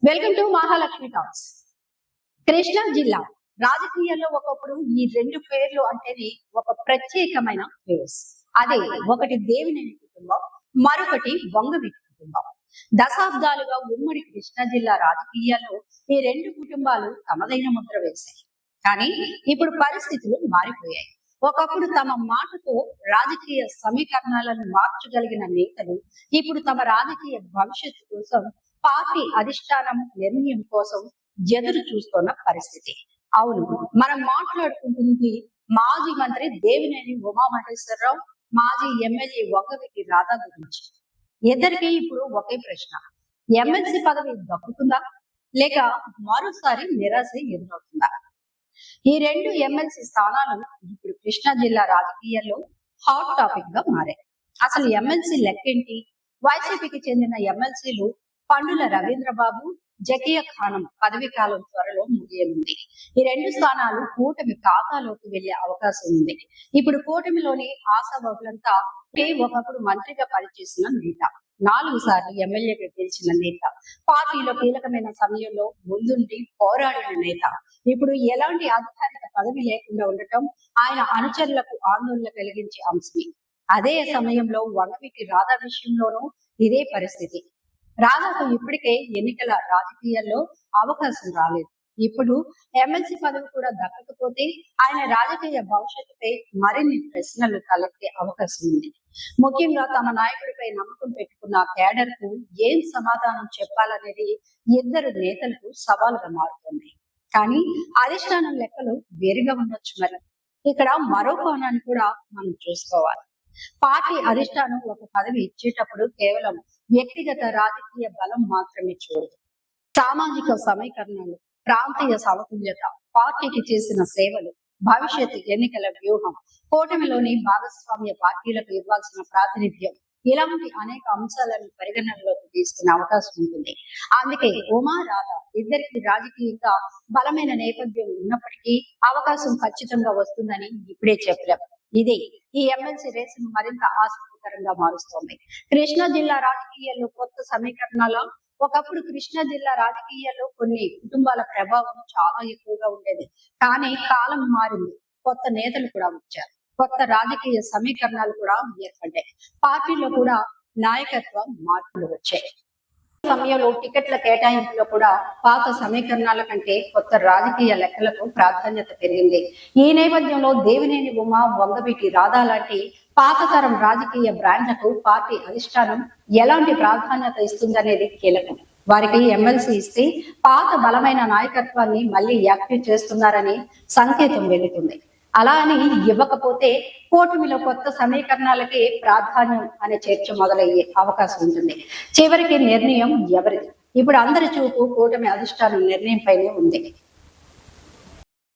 Welcome to Mahalakshmi talks. Krishna జిల్లా రాజకీయాల్లో ఒకప్పుడు ఈ రెండు పేర్లు అంటేనే ఒక ప్రత్యేకమైన ఫేస్. అదే ఒకటి దేవినేని కుటుంబం, మరొకటి వంగవీటి కుటుంబం. దశాబ్దాలుగా ఉమ్మడి కృష్ణా జిల్లా రాజకీయాల్లో ఈ రెండు కుటుంబాలు తమదైన ముద్ర వేశాయి. కానీ ఇప్పుడు పరిస్థితులు మారిపోయాయి. ఒకప్పుడు తమ మాటతో రాజకీయ సమీకరణాలను మార్చగలిగిన నేతలు ఇప్పుడు తమ రాజకీయ భవిష్యత్తు కోసం పార్టీ అధిష్టానం నిర్ణయం కోసం ఎదురు చూస్తున్న పరిస్థితి. అవును, మనం మాట్లాడుకుంటుంది మాజీ మంత్రి దేవినేని ఉమామహేశ్వరరావు, మాజీ ఎమ్మెల్యే వంగవీటి రాధా గురించి. ఇద్దరికి ఇప్పుడు ఒకే ప్రశ్న: ఎమ్మెల్సీ పదవి దక్కుతుందా లేక మరోసారి నిరాశ ఎదురవుతుందా? ఈ రెండు ఎమ్మెల్సీ స్థానాలు ఇప్పుడు కృష్ణా జిల్లా రాజకీయాల్లో హాట్ టాపిక్ గా మారాయి. అసలు ఎమ్మెల్సీ లెక్కేంటి? వైసీపీకి చెందిన ఎమ్మెల్సీలు పండుల రవీంద్రబాబు, జకియా ఖానం పదవి కాలం త్వరలో ముగియనుంది. ఈ రెండు స్థానాలు కూటమి ఖాతాలోకి వెళ్లే అవకాశం ఉంది. ఇప్పుడు కూటమిలోని ఆశావహులంతా ఒకప్పుడు మంత్రిగా పనిచేసిన నేత, 4 సార్లు ఎమ్మెల్యేగా గెలిచిన నేత, పార్టీలో కీలకమైన సమయంలో ముందుండి పోరాడిన నేత ఇప్పుడు ఎలాంటి అధికారిక పదవి లేకుండా ఉండటం ఆయన అనుచరులకు ఆందోళన కలిగించే అంశమే. అదే సమయంలో వంగవీటి రాధా విషయంలోనూ ఇదే పరిస్థితి. రాధాకు ఇప్పటికే ఎన్నికల రాజకీయాల్లో అవకాశం రాలేదు. ఇప్పుడు ఎమ్మెల్సీ పదవి కూడా దక్కకపోతే ఆయన రాజకీయ భవిష్యత్తుపై మరిన్ని ప్రశ్నలు తలెత్తే అవకాశం ఉంది. ముఖ్యంగా తమ నాయకుడిపై నమ్మకం పెట్టుకున్న కేడర్ కు ఏం సమాధానం చెప్పాలనేది ఇద్దరు నేతలకు సవాలుగా మారుతుంది. కానీ అధిష్టానం లెక్కలు వేరుగా ఉండొచ్చు. మరి ఇక్కడ మరో కోణాన్ని కూడా మనం చూసుకోవాలి. పార్టీ అధిష్టానం ఒక పదవి ఇచ్చేటప్పుడు కేవలం వ్యక్తిగత రాజకీయ బలం మాత్రమే చూడదు. సామాజిక సమీకరణలు, ప్రాంతీయ సమతుల్యత, పార్టీకి చేసిన సేవలు, భవిష్యత్తు ఎన్నికల వ్యూహం, కూటమిలోని భాగస్వామ్య పార్టీలకు ఇవ్వాల్సిన ప్రాతినిధ్యం, ఇలాంటి అనేక అంశాలను పరిగణనలోకి తీసుకునే అవకాశం ఉంటుంది. అందుకే ఉమా రాధా ఇద్దరికి రాజకీయంగా బలమైన నేపథ్యం ఉన్నప్పటికీ అవకాశం ఖచ్చితంగా వస్తుందని ఇప్పుడే చెప్పలేం. ఇదే ఈ ఎమ్మెల్సీ రేసును మరింత ఆసక్తికరంగా మారుస్తోంది. కృష్ణా జిల్లా రాజకీయాల్లో కొత్త సమీకరణాల ఒకప్పుడు కృష్ణా జిల్లా రాజకీయాల్లో కొన్ని కుటుంబాల ప్రభావం చాలా ఎక్కువగా ఉండేది. కానీ కాలం మారింది, కొత్త నేతలు కూడా వచ్చారు, కొత్త రాజకీయ సమీకరణాలు కూడా ఏర్పడ్డాయి, పార్టీలో కూడా నాయకత్వ మార్పులు వచ్చాయి. సమయంలో టికెట్ల కేటాయింపులో కూడా పాత సమీకరణాల కంటే కొత్త రాజకీయ లెక్కలకు ప్రాధాన్యత పెరిగింది. ఈ నేపథ్యంలో దేవినేని ఉమా, వంగవీటి రాధా లాంటి పాత తరం రాజకీయ బ్రాండ్లకు పార్టీ అధిష్టానం ఎలాంటి ప్రాధాన్యత ఇస్తుందనేది కీలకం. వారికి ఎమ్మెల్సీ ఇస్తే పాత బలమైన నాయకత్వాన్ని మళ్ళీ యాక్టివ్ చేస్తున్నారని సంకేతం వెళుతుంది. అలా అని ఇవ్వకపోతే కూటమిలో కొత్త సమీకరణాలకే ప్రాధాన్యం అనే చర్చ మొదలయ్యే అవకాశం ఉంటుంది. చివరికి నిర్ణయం ఎవరిది? ఇప్పుడు అందరి చూపు కూటమి అధిష్టానం నిర్ణయం పైనే ఉంది.